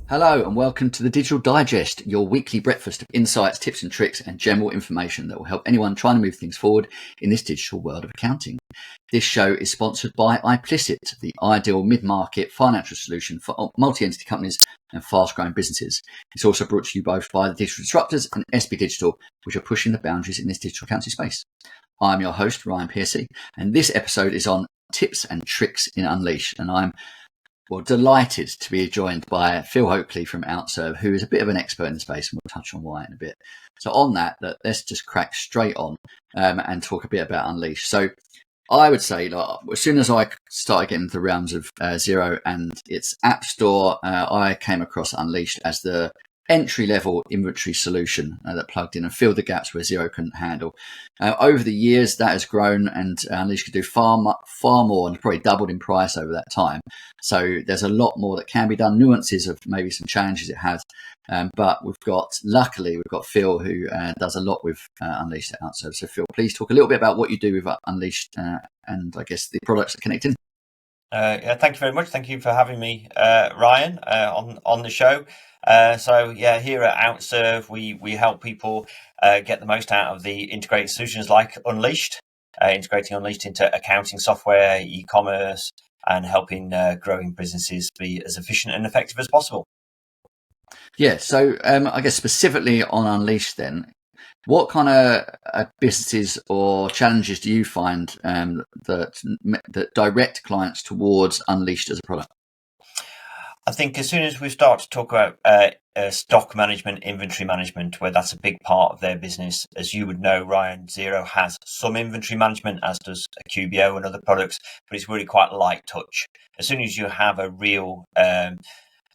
Hello and welcome to the Digital Digest, your weekly breakfast of insights, tips and tricks and general information that will help anyone trying to move things forward in this digital world of accounting. This show is sponsored by iPlicit, the ideal mid-market financial solution for multi-entity companies and fast-growing businesses. It's also brought to you both by the Digital Disruptors and SB Digital, which are pushing the boundaries in this digital accounting space. I'm your host, Ryan Piercy, and this episode is on tips and tricks in Unleash, and I'm delighted to be joined by Phil Hoakley from Outserve, who is a bit of an expert in the space, and we'll touch on why in a bit. So on that, let's just crack straight on and talk a bit about Unleash. So I would say, as soon as I started getting into the realms of Xero and its app store, I came across Unleashed as the entry-level inventory solution that plugged in and filled the gaps where Xero couldn't handle. Over the years, that has grown, and Unleashed could do far more, and probably doubled in price over that time. So there's a lot more that can be done. Nuances of maybe some challenges it has, but luckily we've got Phil who does a lot with Unleashed at Outserve. So Phil, please talk a little bit about what you do with Unleashed and I guess the products that connect in. Thank you very much. Thank you for having me, Ryan, on the show. Here at Outserve, we help people get the most out of the integrated solutions like Unleashed, integrating Unleashed into accounting software, e-commerce, and helping growing businesses be as efficient and effective as possible. Yeah, so I guess specifically on Unleashed then, what kind of businesses or challenges do you find that direct clients towards Unleashed as a product? I think as soon as we start to talk about stock management, inventory management, where that's a big part of their business, as you would know, Ryan, Xero has some inventory management, as does QBO and other products, but it's really quite light touch. As soon as you have a real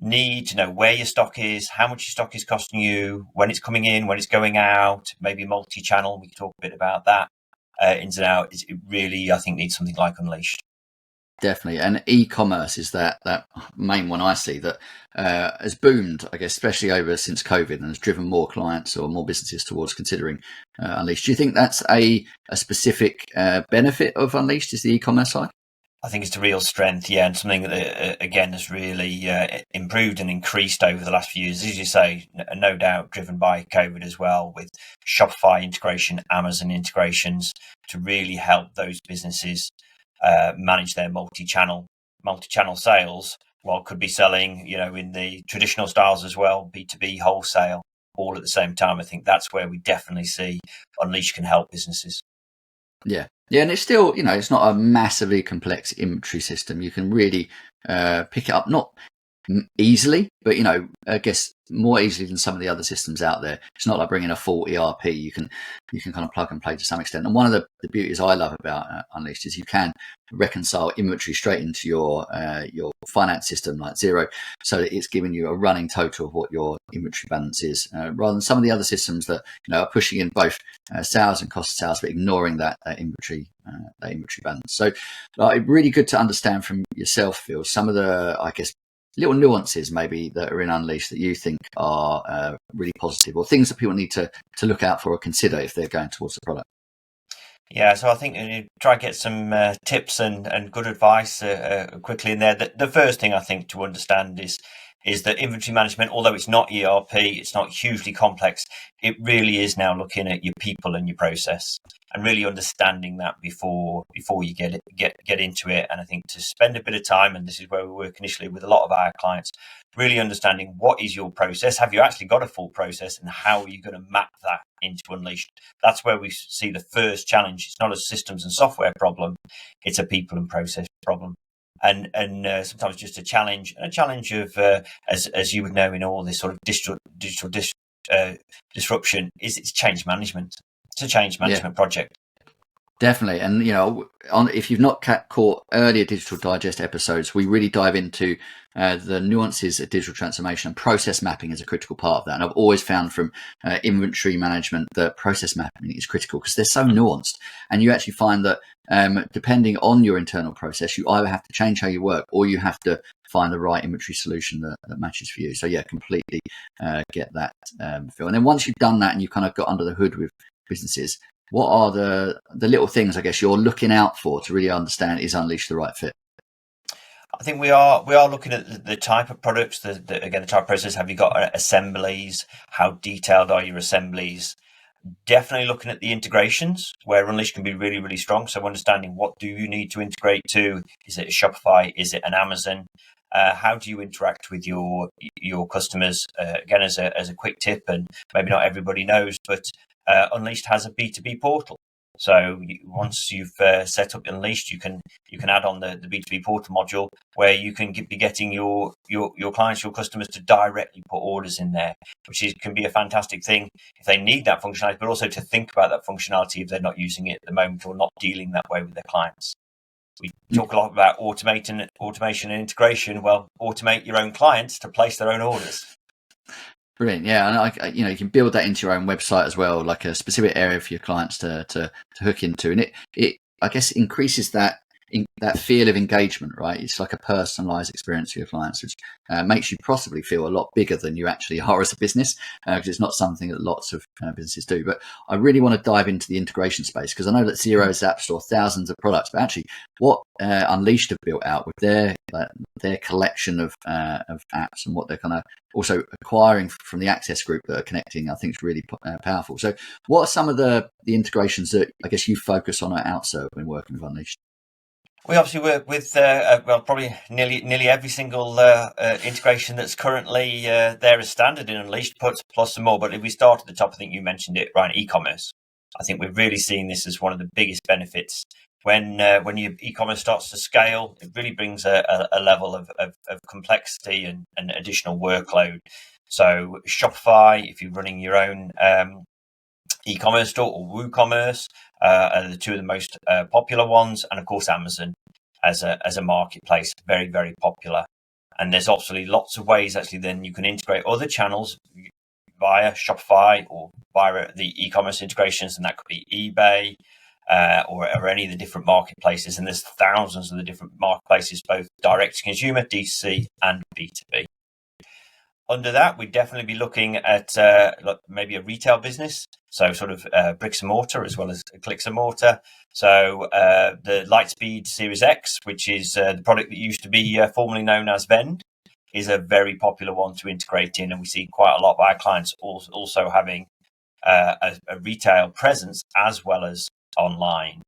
need to know where your stock is, how much your stock is costing you, when it's coming in, when it's going out, maybe multi-channel, we can talk a bit about that, ins and outs, it really, I think, needs something like Unleashed. Definitely, and e-commerce is that main one I see that has boomed, I guess, especially over since COVID, and has driven more clients or more businesses towards considering Unleashed. Do you think that's a specific benefit of Unleashed, is the e-commerce side? I think it's a real strength, yeah, and something that, again, has really improved and increased over the last few years. As you say, no doubt driven by COVID as well, with Shopify integration, Amazon integrations, to really help those businesses manage their multi-channel sales, while could be selling, in the traditional styles as well, B2B, wholesale, all at the same time. I think that's where we definitely see Unleashed can help businesses. Yeah, and it's still, it's not a massively complex inventory system. You can really pick it up, not easily, but I guess more easily than some of the other systems out there. It's not like bringing a full ERP. You can kind of plug and play to some extent. And one of the beauties I love about Unleashed is you can reconcile inventory straight into your finance system like Xero, so that it's giving you a running total of what your inventory balance is, rather than some of the other systems that are pushing in both sales and cost of sales, but ignoring that inventory balance. So really good to understand from yourself, Phil, some of the, I guess, little nuances maybe that are in Unleashed that you think are really positive, or things that people need to look out for or consider if they're going towards the product. Yeah, so I think you try to get some tips and good advice quickly in there. The first thing I think to understand is that inventory management, although it's not ERP, it's not hugely complex, it really is now looking at your people and your process, and really understanding that before you get into it. And I think to spend a bit of time, and this is where we work initially with a lot of our clients, really understanding what is your process, have you actually got a full process, and how are you going to map that into Unleashed. That's where we see the first challenge. It's not a systems and software problem, it's a people and process problem. And sometimes just a challenge of, as you would know, in all this sort of digital disruption, it's change management. It's a change management project. Definitely. And, if you've not caught earlier Digital Digest episodes, we really dive into the nuances of digital transformation, and process mapping is a critical part of that. And I've always found from inventory management that process mapping is critical because they're so nuanced. And you actually find that depending on your internal process, you either have to change how you work, or you have to find the right inventory solution that matches for you. So yeah, completely get that, Phil. And then once you've done that and you've kind of got under the hood with businesses, what are the little things, I guess, you're looking out for to really understand, is Unleashed the right fit? I think we are looking at the type of products, again, the type of process. Have you got assemblies? How detailed are your assemblies? Definitely looking at the integrations where Unleash can be really, really strong. So understanding what do you need to integrate to? Is it a Shopify? Is it an Amazon? How do you interact with your customers? Again, as a quick tip, and maybe not everybody knows, but Unleashed has a B2B portal. So once you've set up Unleashed, you can add on the B2B portal module where you can be getting your clients, your customers to directly put orders in there, which can be a fantastic thing if they need that functionality, but also to think about that functionality if they're not using it at the moment or not dealing that way with their clients. We talk a lot about automation and integration. Well, automate your own clients to place their own orders. Brilliant, yeah, and you can build that into your own website as well, like a specific area for your clients to hook into, and it I guess increases that feel of engagement, right? It's like a personalized experience for your clients, which makes you possibly feel a lot bigger than you actually are as a business, because it's not something that lots of businesses do. But I really want to dive into the integration space, because I know that Xero's App Store, thousands of products, but actually what Unleashed have built out with their collection of apps and what they're kind of also acquiring from the Access Group that are connecting, I think is really powerful. So what are some of the integrations that I guess you focus on at Outserve when working with Unleashed? We obviously work with probably nearly every single integration that's currently there as standard in Unleashed, plus some more. But if we start at the top, I think you mentioned it, Ryan, e-commerce. I think we're really seeing this as one of the biggest benefits. When your e-commerce starts to scale, it really brings a level of complexity and additional workload. So Shopify, if you're running your own e-commerce store, or WooCommerce, are the two of the most popular ones, and of course Amazon as a marketplace, very, very popular. And there's obviously lots of ways actually then you can integrate other channels via Shopify or via the e-commerce integrations, and that could be eBay or any of the different marketplaces. And there's thousands of the different marketplaces, both direct to consumer, D2C, and B2B. Under that, we'd definitely be looking at maybe a retail business, so sort of bricks and mortar as well as clicks and mortar. So the Lightspeed Series X, which is the product that used to be formerly known as Vend, is a very popular one to integrate in. And we see quite a lot of our clients also having a retail presence as well as online.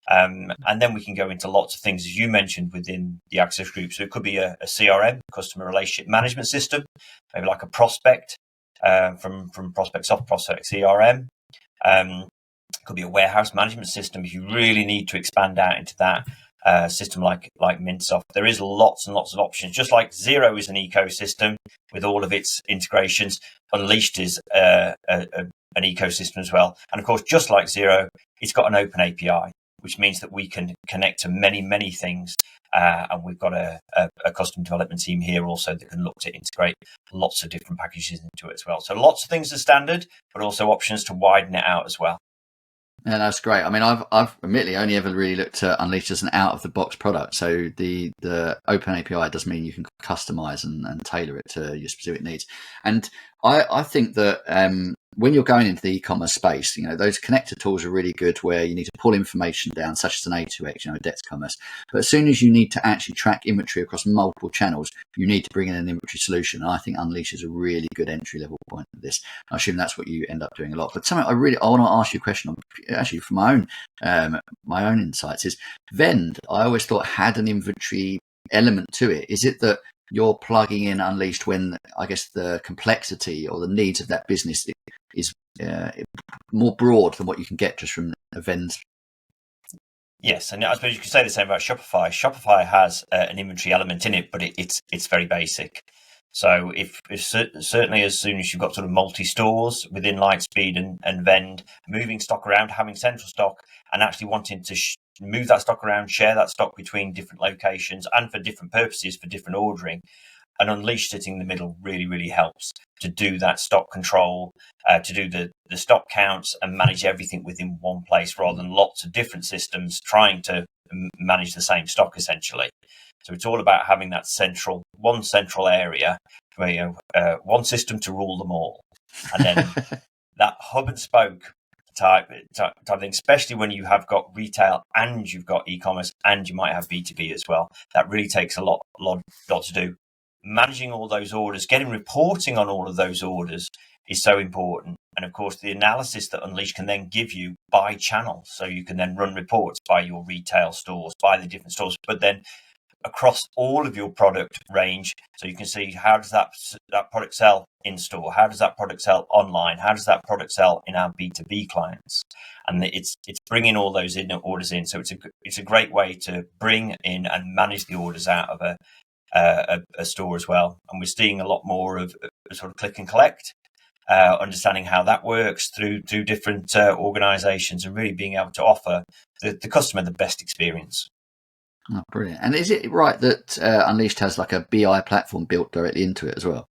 And then we can go into lots of things, as you mentioned, within the Access Group. So it could be a CRM, customer relationship management system, maybe like a Prospect from ProspectSoft, Prospect CRM. It could be a warehouse management system if you really need to expand out into that system like Mintsoft. There is lots and lots of options. Just like Xero is an ecosystem with all of its integrations, Unleashed is an ecosystem as well. And of course, just like Xero, it's got an open API, which means that we can connect to many, many things. And we've got a custom development team here also that can look to integrate lots of different packages into it as well. So lots of things are standard, but also options to widen it out as well. Yeah, that's great. I mean, I've admittedly only ever really looked at Unleashed as an out-of-the-box product. So the open API does mean you can customize and tailor it to your specific needs. And I think that when you're going into the e-commerce space, those connector tools are really good where you need to pull information down, such as an A2X, Dexcommerce. But as soon as you need to actually track inventory across multiple channels, you need to bring in an inventory solution. And I think Unleashed is a really good entry-level point for this. I assume that's what you end up doing a lot. But something I want to ask you a question on, actually from my own insights, is Vend, I always thought had an inventory element to it. Is it that you're plugging in Unleashed when I guess the complexity or the needs of that business is more broad than what you can get just from events? Yes, and I suppose you could say the same about Shopify. Shopify has an inventory element in it, but it's very basic. So if certainly as soon as you've got sort of multi-stores within Lightspeed and Vend, moving stock around, having central stock, and actually wanting to move that stock around, share that stock between different locations and for different purposes, for different ordering, and Unleashed sitting in the middle really, really helps to do that stock control, to do the stock counts and manage everything within one place rather than lots of different systems trying to manage the same stock essentially. So it's all about having that one central area where one system to rule them all, and then that hub and spoke type of thing, especially when you have got retail and you've got e-commerce and you might have B2B as well. That really takes a lot to do. Managing all those orders, getting reporting on all of those orders is so important. And of course, the analysis that Unleash can then give you by channel. So you can then run reports by your retail stores, by the different stores, but then across all of your product range. So you can see, how does that product sell in store? How does that product sell online? How does that product sell in our B2B clients? And it's bringing all those orders in. So it's a great way to bring in and manage the orders out of a store as well. And we're seeing a lot more of sort of click and collect, understanding how that works through different organizations, and really being able to offer the customer the best experience. Oh, brilliant. And is it right that Unleashed has like a BI platform built directly into it as well?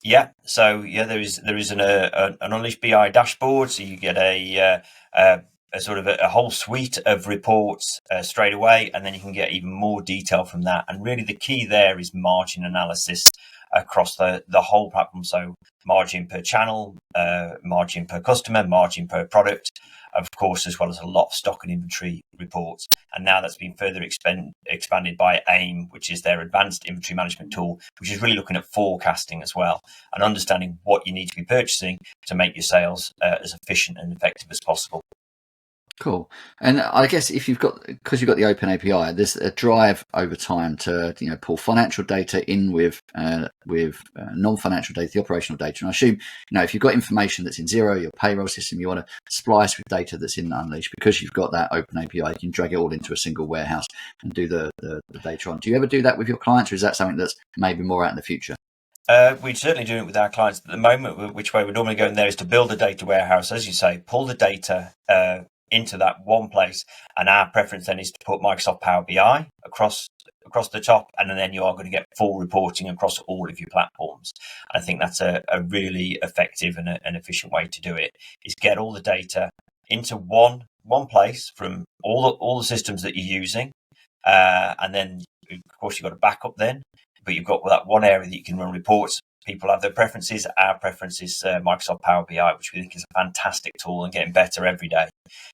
Yeah. So there is an Unleashed BI dashboard. So you get a sort of a whole suite of reports straight away, and then you can get even more detail from that. And really, the key there is margin analysis across the whole platform. So margin per channel, margin per customer, margin per product, of course, as well as a lot of stock and inventory reports. And now that's been further expanded by AIM, which is their advanced inventory management tool, which is really looking at forecasting as well and understanding what you need to be purchasing to make your sales as efficient and effective as possible. Cool. And I guess because you've got the open API, there's a drive over time to pull financial data in with non-financial data, the operational data. And I assume if you've got information that's in Xero, your payroll system, you want to splice with data that's in Unleashed, because you've got that open API, you can drag it all into a single warehouse and do the data on. Do you ever do that with your clients, or is that something that's maybe more out in the future? We're certainly doing it with our clients at the moment. Which way we normally go in there is to build a data warehouse, as you say, pull the data into that one place, and our preference then is to put Microsoft Power BI across the top, and then you are going to get full reporting across all of your platforms. And I think that's a really effective and an efficient way to do it, is get all the data into one place from all the systems that you're using, and then of course you've got a backup then, but you've got that one area that you can run reports. People have their preferences. Our preference is Microsoft Power BI, which we think is a fantastic tool and getting better every day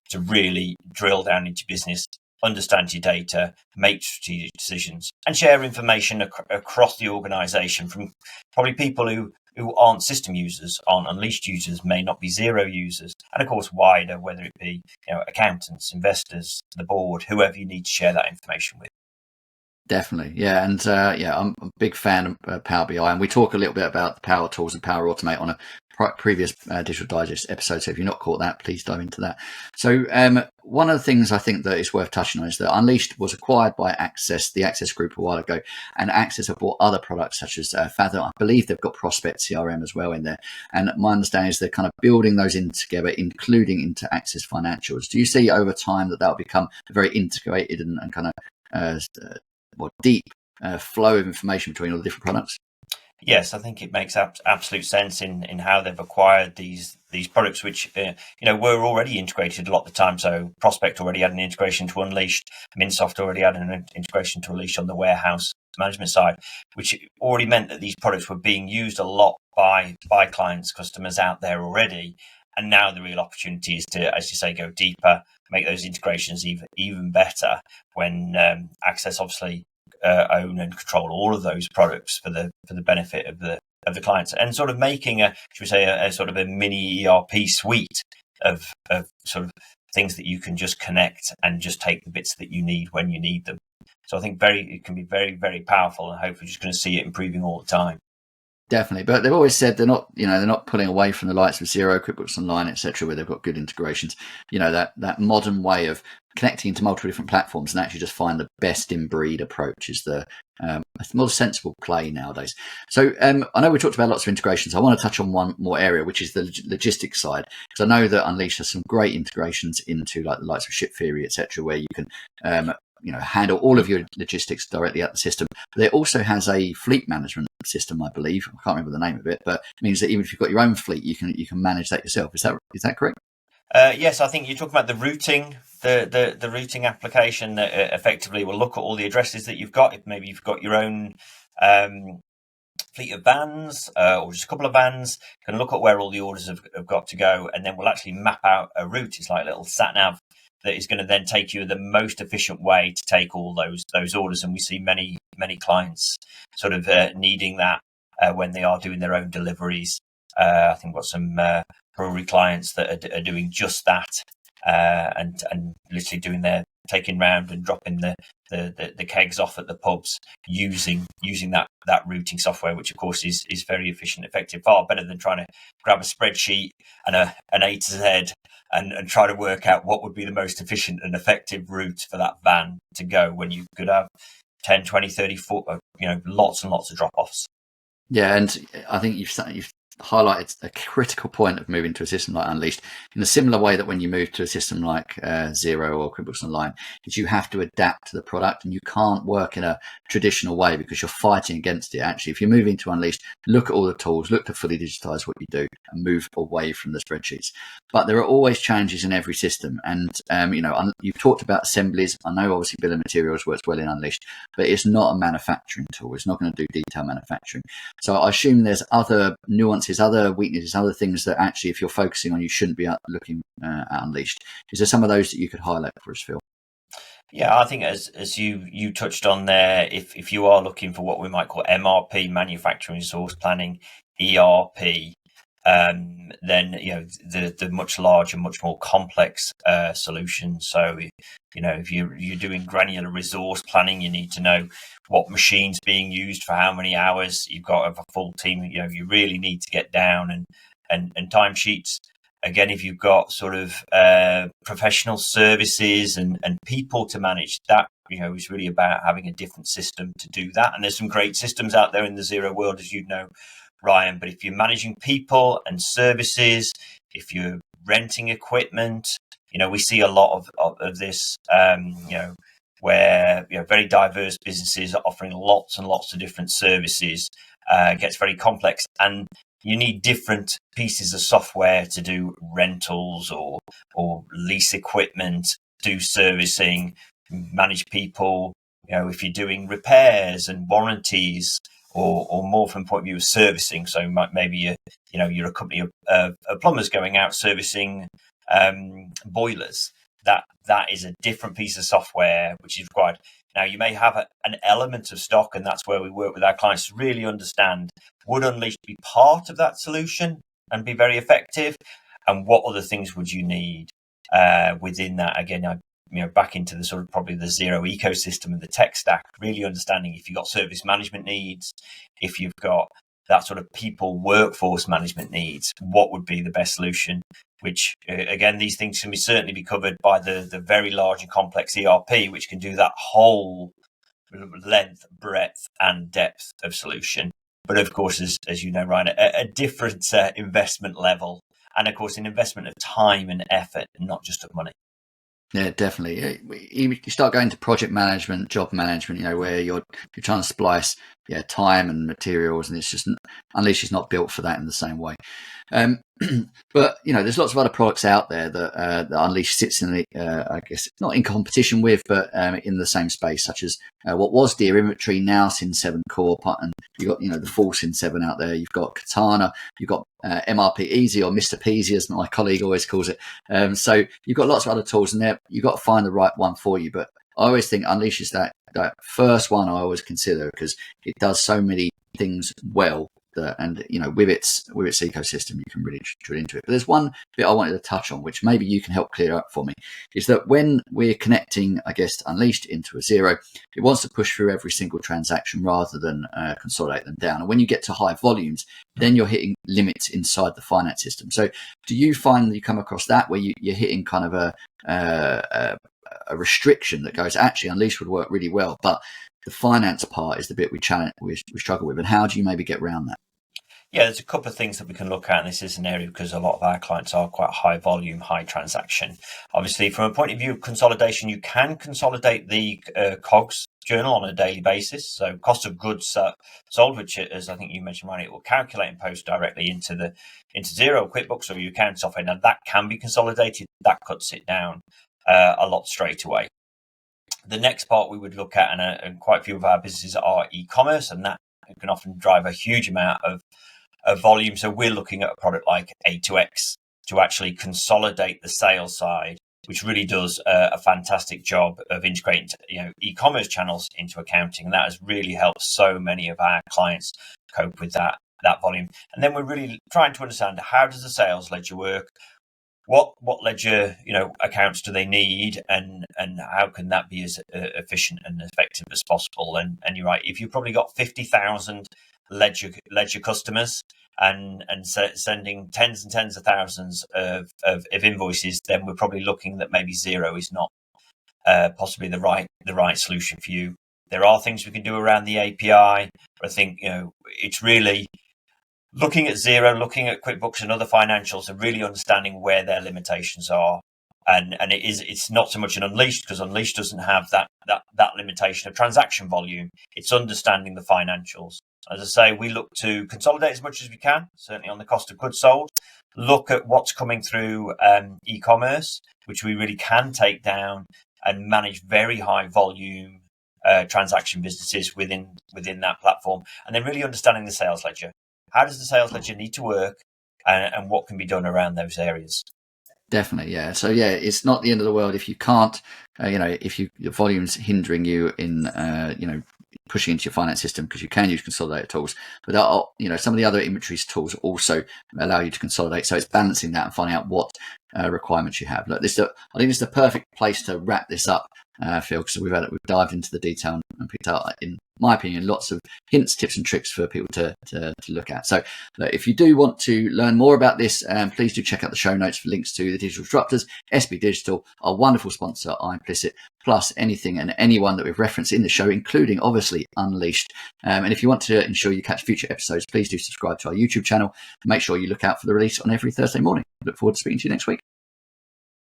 to really drill down into business, understand your data, make strategic decisions, and share information across the organization from probably people who aren't system users, aren't Unleashed users, may not be Xero users, and of course wider, whether it be accountants, investors, the board, whoever you need to share that information with. Definitely. Yeah. And I'm a big fan of Power BI, and we talk a little bit about the Power Tools and Power Automate on a previous Digital Digest episode. So if you're not caught that, please dive into that. So one of the things I think that is worth touching on is that Unleashed was acquired by Access, the Access Group, a while ago, and Access have bought other products such as Fathom. I believe they've got Prospect CRM as well in there. And my understanding is they're kind of building those in together, including into Access Financials. Do you see over time that will become a very integrated and kind of deep flow of information between all the different products? Yes, I think it makes absolute sense in how they've acquired these products, which were already integrated a lot of the time. So Prospect already had an integration to Unleashed, Minsoft already had an integration to Unleashed on the warehouse management side, which already meant that these products were being used a lot by clients, customers out there already. And now the real opportunity is to, as you say, go deeper, make those integrations even better when Access obviously own and control all of those products for the benefit of the clients, and sort of making a sort of a mini ERP suite of sort of things that you can just connect and just take the bits that you need when you need them. So I think it can be very, very powerful, and hopefully just going to see it improving all the time. Definitely, but they've always said they're not pulling away from the likes of Xero, QuickBooks Online, etc., where they've got good integrations. That modern way of connecting into multiple different platforms and actually just find the best in breed approach is the more sensible play nowadays. So I know we talked about lots of integrations. I want to touch on one more area, which is the logistics side, because I know that Unleashed has some great integrations into like the likes of Ship Theory, etc., where you can handle all of your logistics directly at the system. But it also has a fleet management system, I believe. I can't remember the name of it, but it means that even if you've got your own fleet, you can manage that yourself. Is that correct? Yes, I think you're talking about the routing, the routing application that effectively will look at all the addresses that you've got. If maybe you've got your own fleet of vans or just a couple of vans, can look at where all the orders have got to go, and then we'll actually map out a route. It's like a little sat nav that is going to then take you the most efficient way to take all those orders. And we see many clients sort of needing that when they are doing their own deliveries. I think we've got some brewery clients that are doing just that, and literally doing their taking round and dropping the kegs off at the pubs using that routing software, which of course is very efficient, effective, far better than trying to grab a spreadsheet and an A to Z and try to work out what would be the most efficient and effective route for that van to go when you could have 10, 20, 30, 40, lots and lots of drop-offs. Yeah, and I think you've highlighted a critical point of moving to a system like Unleashed in a similar way that when you move to a system like Xero or QuickBooks Online, is you have to adapt to the product, and you can't work in a traditional way because you're fighting against it. Actually, if you're moving to Unleashed, look at all the tools, look to fully digitize what you do and move away from the spreadsheets. But there are always changes in every system, and you've talked about assemblies. I know obviously bill of materials works well in Unleashed, but it's not a manufacturing tool. It's not going to do detail manufacturing. So I assume there's other nuances, other weaknesses, other things that actually, if you're focusing on, you shouldn't be looking at Unleashed. Is there some of those that you could highlight for us, Phil? Yeah, I think as you touched on there, if you are looking for what we might call MRP, manufacturing resource planning, ERP, then the much larger, much more complex solutions. So if you're doing granular resource planning, you need to know what machine's being used for how many hours. You've got a full team. You really need to get down and timesheets. Again, if you've got sort of professional services and people to manage, that is really about having a different system to do that. And there's some great systems out there in the Xero world, as you know, Ryan. But if you're managing people and services, if you're renting equipment, we see a lot of this, where very diverse businesses are offering lots and lots of different services. It gets very complex, and you need different pieces of software to do rentals or lease equipment, do servicing, manage people. If you're doing repairs and warranties, or more from the point of view of servicing. So maybe you're a company of plumbers going out servicing boilers. That is a different piece of software which is required. Now, you may have an element of stock, and that's where we work with our clients to really understand, would Unleashed be part of that solution and be very effective? And what other things would you need within that? Again, back into the sort of probably the Xero ecosystem and the tech stack, really understanding if you've got service management needs, if you've got that sort of people workforce management needs, what would be the best solution? Which, again, these things can certainly be covered by the very large and complex ERP, which can do that whole length, breadth, and depth of solution. But of course, as you know, Ryan, a different investment level, and of course, an investment of time and effort, not just of money. Yeah, definitely. You start going to project management, job management, where you're trying to splice time and materials, and it's just Unleashed is not built for that in the same way. But there's lots of other products out there that Unleashed sits in the, I guess not in competition with, but in the same space, such as what was Dear Inventory, now Sin 7 Core, and you've got the full Sin 7 out there. You've got Katana, you've got MRP Easy, or Mr. Peasy, as my colleague always calls it. So you've got lots of other tools in there. You've got to find the right one for you. But I always think Unleashed is that first one I always consider, because it does so many things well. And with its ecosystem, you can really drill into it. But there's one bit I wanted to touch on, which maybe you can help clear up for me, is that when we're connecting, I guess, Unleashed into a Xero, it wants to push through every single transaction rather than consolidate them down. And when you get to high volumes, then you're hitting limits inside the finance system. So do you find that you come across that where you're hitting kind of a restriction that goes, actually, Unleashed would work really well, but the finance part is the bit we struggle with, and how do you maybe get around that? Yeah, there's a couple of things that we can look at, and this is an area because a lot of our clients are quite high volume, high transaction. Obviously, from a point of view of consolidation, you can consolidate the COGS journal on a daily basis. So cost of goods sold, which, as I think you mentioned, Ryan, it will calculate and post directly into Xero, QuickBooks, or your account software. Now, that can be consolidated. That cuts it down a lot straight away. The next part we would look at, and quite a few of our businesses are e-commerce, and that it can often drive a huge amount of volume. So we're looking at a product like A2X to actually consolidate the sales side, which really does a fantastic job of integrating, e-commerce channels into accounting. And that has really helped so many of our clients cope with that volume. And then we're really trying to understand, how does the sales ledger work? What ledger, accounts do they need, and how can that be as efficient and effective as possible? And you're right, if you've probably got 50,000 ledger customers and sending tens and tens of thousands of invoices, then we're probably looking that maybe Xero is not possibly the right solution for you. There are things we can do around the API, but I think it's really looking at Xero, looking at QuickBooks and other financials, and really understanding where their limitations are. And it's not so much an Unleashed, because Unleashed doesn't have that limitation of transaction volume. It's understanding the financials. As I say, we look to consolidate as much as we can, certainly on the cost of goods sold. Look at what's coming through e-commerce, which we really can take down and manage very high volume transaction businesses within that platform. And then really understanding the sales ledger. How does the sales ledger need to work, and what can be done around those areas? Definitely, yeah. So yeah, it's not the end of the world if you can't, if your volume's hindering you in, pushing into your finance system, because you can use consolidator tools. But some of the other inventory tools also allow you to consolidate. So it's balancing that and finding out what requirements you have. Look, I think this is the perfect place to wrap this up, Phil, because we've dived into the detail and picked out, in my opinion, lots of hints, tips and tricks for people to look at. So if you do want to learn more about this, please do check out the show notes for links to the Digital Disruptors, SB Digital, our wonderful sponsor, iimplicit, plus anything and anyone that we've referenced in the show, including obviously Unleashed. And if you want to ensure you catch future episodes, please do subscribe to our YouTube channel and make sure you look out for the release on every Thursday morning. Look forward to speaking to you next week.